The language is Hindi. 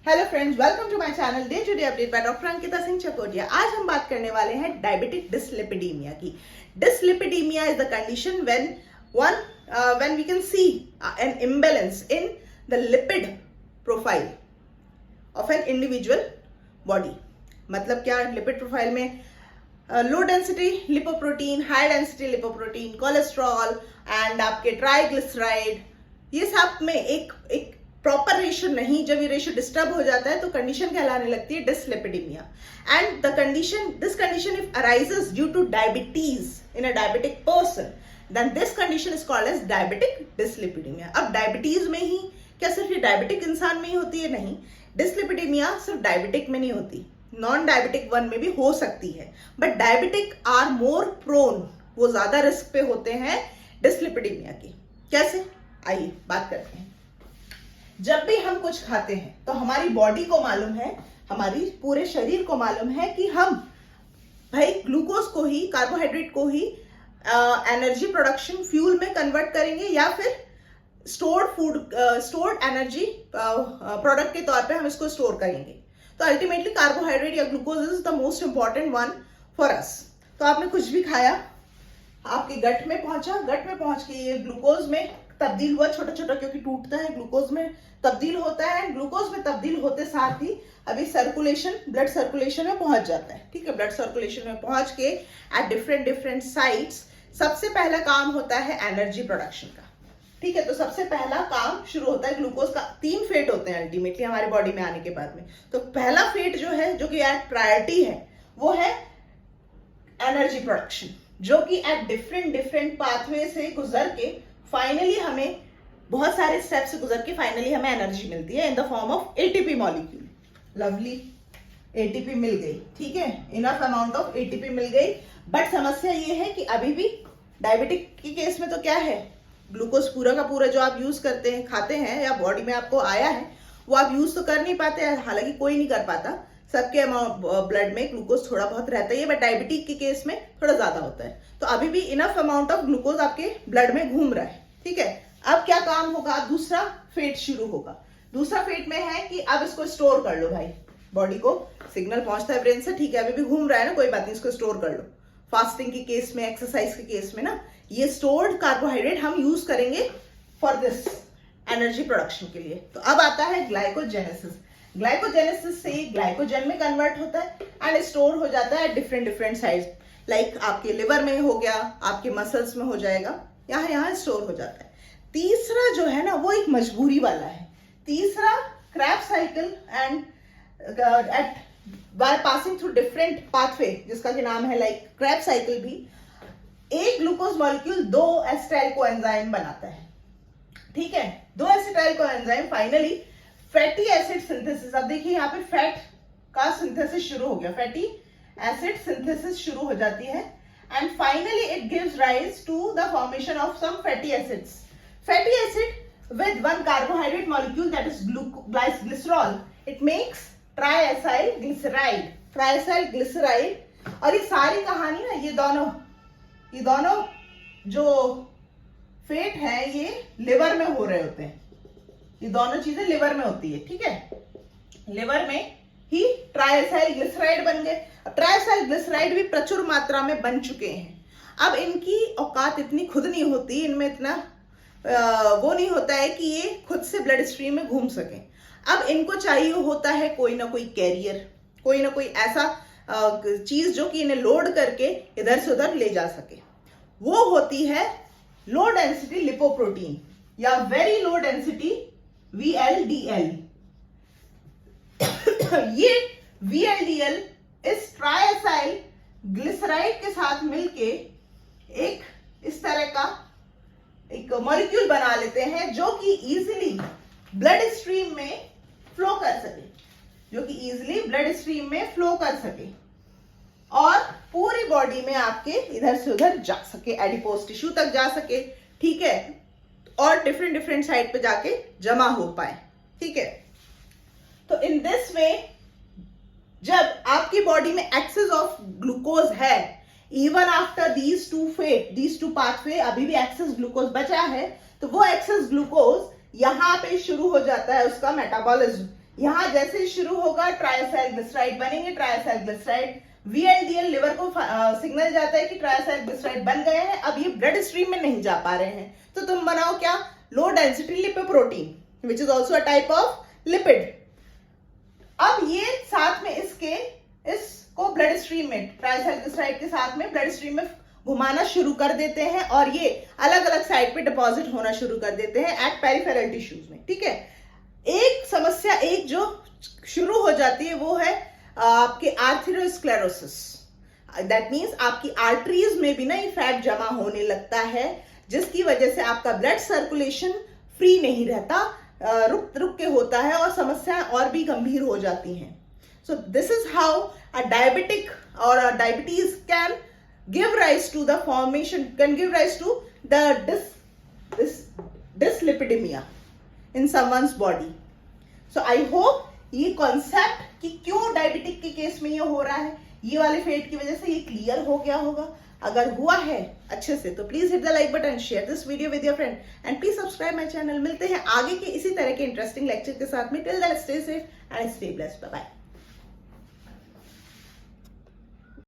Hello friends, welcome to my channel day to day update by doctor Ankita Singh Chakotiya. आज हम बात करने वाले हैं डायबिटिक डिसलिपिडीमिया की। Dyslipidemia is the condition when we can see an imbalance in the lipid profile of an individual body. मतलब क्या, लिपिड प्रोफाइल में low density lipoprotein, high density lipoprotein, cholesterol and आपके ट्राइग्लिसराइड, ये सब में एक प्रॉपर रेशियो नहीं, जब ये रेशियो डिस्टर्ब हो जाता है तो कंडीशन कहलाने लगती है dyslipidemia. And this condition if arises due to diabetes in a diabetic person, then this condition is called as diabetic dyslipidemia. अब डायबिटीज में ही क्या सिर्फ ये डायबिटिक इंसान में ही होती है? नहीं, डिसलिपिडीमिया सिर्फ डायबिटिक में नहीं होती, नॉन डायबिटिक वन में भी हो सकती है, but diabetic are more prone, वो ज्यादा रिस्क पे होते हैं डिसलिपिडीमिया की। कैसे, आइए बात करते हैं। जब भी हम कुछ खाते हैं तो हमारी बॉडी को मालूम है, हमारी पूरे शरीर को मालूम है कि हम भाई ग्लूकोज को ही, कार्बोहाइड्रेट को ही एनर्जी प्रोडक्शन फ्यूल में कन्वर्ट करेंगे या फिर स्टोर्ड एनर्जी प्रोडक्ट के तौर पे हम इसको स्टोर करेंगे। तो अल्टीमेटली कार्बोहाइड्रेट या glucose is the most important one for us. तो आपने कुछ भी खाया, आपके गट में पहुंचा, गट में पहुंच के ये ग्लूकोज में तब्दील हुआ, छोटा छोटा क्योंकि टूटता है, ग्लूकोज में तब्दील होता है। ग्लूकोज में तब्दील होते साथ ही अभी सर्कुलेशन, ब्लड सर्कुलेशन में पहुंच जाता है। ठीक है, ब्लड सर्कुलेशन में पहुंच के एट डिफरेंट साइट्स सबसे पहला काम होता है एनर्जी प्रोडक्शन का। ठीक है, तो सबसे पहला काम शुरू होता है ग्लूकोज का। 3 फेट होते हैं अल्टीमेटली हमारे बॉडी में आने के बाद में। तो पहला फेट जो है, जो कि एट प्रायोरिटी है, वो है एनर्जी प्रोडक्शन, जो कि एट डिफरेंट पाथवे से गुजर के फाइनली हमें, बहुत सारे स्टेप से गुजर के फाइनली हमें एनर्जी मिलती है in the form of ATP molecule. Lovely, ATP मिल गई। ठीक है, इनफ अमाउंट ऑफ एटीपी मिल गई। बट समस्या ये है कि अभी भी डायबिटिक के केस में तो क्या है, ग्लूकोज पूरा का पूरा जो आप यूज करते हैं, खाते हैं या बॉडी में आपको आया है, वो आप यूज तो कर नहीं पाते हैं। हालांकि कोई नहीं कर पाता, सबके ब्लड में ग्लूकोज थोड़ा बहुत रहता ही है, बट डायबिटिक के केस में थोड़ा ज्यादा होता है। तो अभी भी इनफ अमाउंट ऑफ ग्लूकोज आपके ब्लड में घूम रहा है। ठीक है, अब क्या काम होगा, दूसरा फेट शुरू होगा। दूसरा फेट में है कि अब इसको स्टोर कर लो भाई, बॉडी को सिग्नल पहुंचता है ब्रेन से, ठीक है अभी भी घूम रहा है ना, कोई बात नहीं, इसको स्टोर कर लो। फास्टिंग के केस में, एक्सरसाइज के केस में ना, ये स्टोर्ड कार्बोहाइड्रेट हम यूज करेंगे फॉर दिस एनर्जी प्रोडक्शन के लिए। तो अब आता है ग्लाइकोजेनेसिस। ग्लाइकोजेनेसिस से ग्लाइकोजन में कन्वर्ट होता है एंड स्टोर हो जाता है डिफरेंट साइज, लाइक आपके लिवर में हो गया, आपके मसल्स में हो जाएगा, यहाँ स्टोर हो जाता है। तीसरा जो है ना, वो एक मजबूरी वाला है। तीसरा Krebs cycle and at by passing through different pathway, जिसका कि नाम है लाइक क्रैब साइकिल, भी एक ग्लूकोज मॉलिक्यूल 2 एसिटाइल कोएंजाइम बनाता है। ठीक है, 2 acetyl coenzyme finally fatty acid synthesis. अब देखिए यहाँ पे फैट का सिंथेसिस शुरू हो गया, फैटी एसिड सिंथेसिस शुरू हो जाती है and finally it gives rise to the formation of some fatty acids. Fatty acid with one carbohydrate molecule that is glycerol, it makes triacyl glyceride। और ये सारी कहानी ना, ये दोनों जो फेट है ये लिवर में हो रहे होते हैं, ये दोनों चीजें लिवर में होती है। ठीक है, लिवर में ही ट्राइसाइल ग्लिसराइड बन गए। ट्राइसाइल ग्लिसराइड भी प्रचुर मात्रा में बन चुके हैं। अब इनकी औकात इतनी खुद नहीं होती, इनमें इतना वो नहीं होता है कि ये खुद से ब्लड स्ट्रीम में घूम सके। अब इनको चाहिए होता है कोई ना कोई कैरियर, कोई ना कोई ऐसा चीज जो कि इन्हें लोड करके इधर से उधर ले जा सके। वो होती है लो डेंसिटी लिपोप्रोटीन या वेरी लो डेंसिटी VLDL। ये VLDL इस ट्राइसाइल ग्लिसराइड के साथ मिलके एक इस तरह का एक मॉलिक्यूल बना लेते हैं, जो कि इजीली ब्लड स्ट्रीम में फ्लो कर सके, और पूरी बॉडी में आपके इधर से उधर जा सके, एडिपोज टिश्यू तक जा सके। ठीक है, और डिफरेंट साइड पे जाके जमा हो पाए। ठीक है, तो इन दिस वे जब आपकी बॉडी में एक्सेस ऑफ ग्लूकोज है, even after these two pathway अभी भी एक्सेस ग्लूकोज बचा है, तो वो एक्सेस ग्लूकोज यहाँ पे शुरू हो जाता है उसका मेटाबॉलिज्म। यहाँ जैसे ही शुरू होगा ट्राइएसाइलग्लिसराइड बनेंगे, ट्राइएसाइलग्लिसराइड VLDL लिवर को सिग्नल जाता है कि ट्राइएसाइलग्लिसराइड बन गए हैं, अब ये ब्लड स्ट्रीम में नहीं जा पा रहे हैं, तो तुम बनाओ क्या, लो density lipoprotein which is also a type of lipid. अब ये साथ में इसको ब्लड स्ट्रीम में ट्राइएसाइलग्लिसराइड के साथ में ब्लड स्ट्रीम में घुमाना शुरू कर देते हैं और ये अलग अलग साइड पे डिपॉजिट होना शुरू कर देते हैं एट पेरिफेरल टिश्यूज में। ठीक है, एक समस्या एक जो शुरू हो जाती है वो है आपके आर्थेरोस्क्लेरोसिस। दैट मीन्स आपकी आर्टरीज में भी ना ये फैट जमा होने लगता है, जिसकी वजह से आपका ब्लड सर्कुलेशन फ्री नहीं रहता, रुक रुक के होता है और समस्याएं और भी गंभीर हो जाती हैं। So this is how a diabetic और a diabetes can give rise to the formation, can give rise to the dyslipidemia in someone's body. So I hope ये कॉन्सेप्ट कि क्यों डायबिटिक के केस में ये हो रहा है, ये वाले फेट की वजह से ये क्लियर हो गया होगा। अगर हुआ है अच्छे से तो please hit the like button, share this video with your friend and please subscribe my channel. मिलते हैं आगे के इसी तरह के इंटरेस्टिंग लेक्चर के साथ में। Till then stay safe and stay blessed. Bye bye.